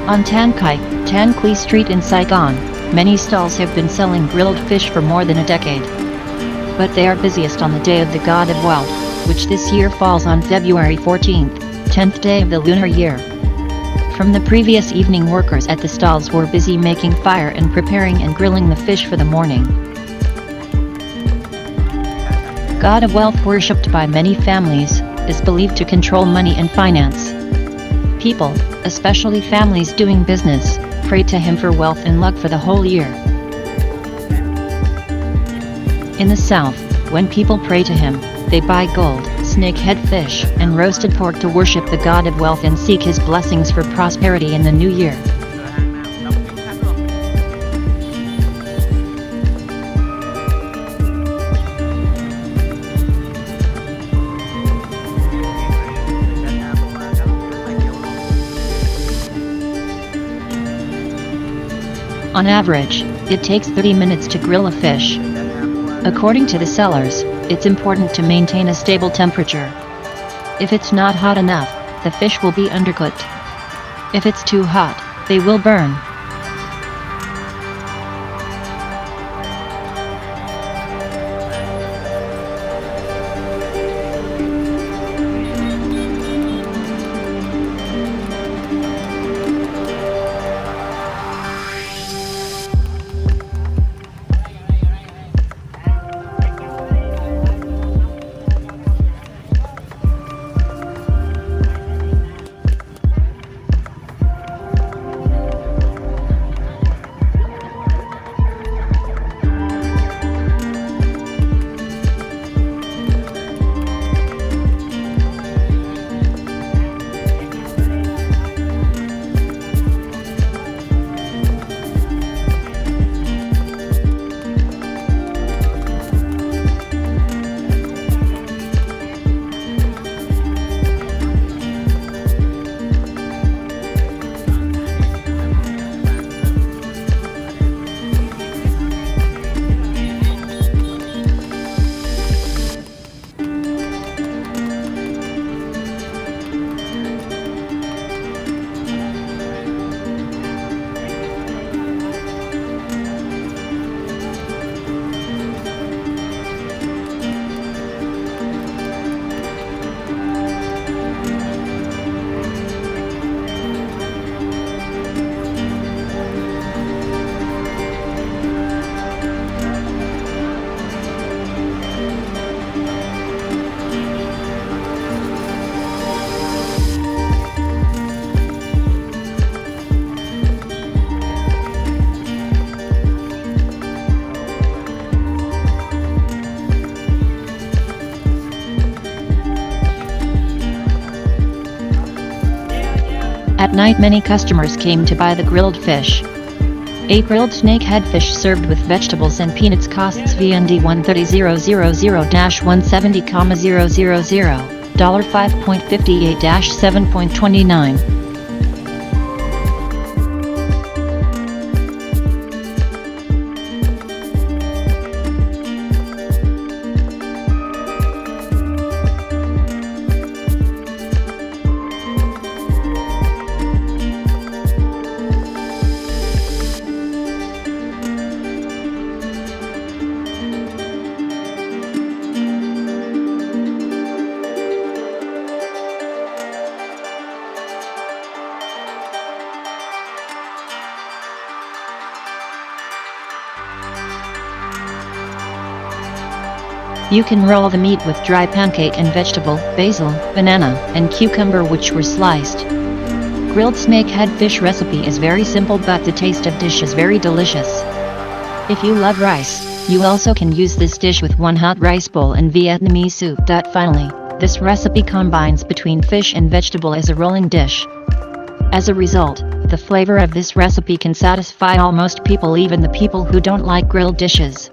On Tan Quy Street in Saigon, many stalls have been selling grilled fish for more than a decade. But they are busiest on the Day of the God of Wealth, which this year falls on February 14th, 10th day of the lunar year. From the previous evening, workers at the stalls were busy making fire and preparing and grilling the fish for the morning. God of Wealth, worshipped by many families, is believed to control money and finance. People, especially families doing business, pray to him for wealth and luck for the whole year. In the South, when people pray to him, they buy gold, snakehead fish, and roasted pork to worship the God of Wealth and seek his blessings for prosperity in the new year. On average, it takes 30 minutes to grill a fish. According to the sellers, it's important to maintain a stable temperature. If it's not hot enough, the fish will be undercooked. If it's too hot, they will burn. At night, many customers came to buy the grilled fish. A grilled snakehead fish served with vegetables and peanuts costs VND 130,000-170,000, $5.58-7.29. You can roll the meat with dry pancake and vegetable, basil, banana, and cucumber which were sliced. Grilled snakehead fish recipe is very simple, but the taste of dish is very delicious. If you love rice, you also can use this dish with one hot rice bowl and Vietnamese soup. Finally, this recipe combines between fish and vegetable as a rolling dish. As a result, the flavor of this recipe can satisfy almost people, even the people who don't like grilled dishes.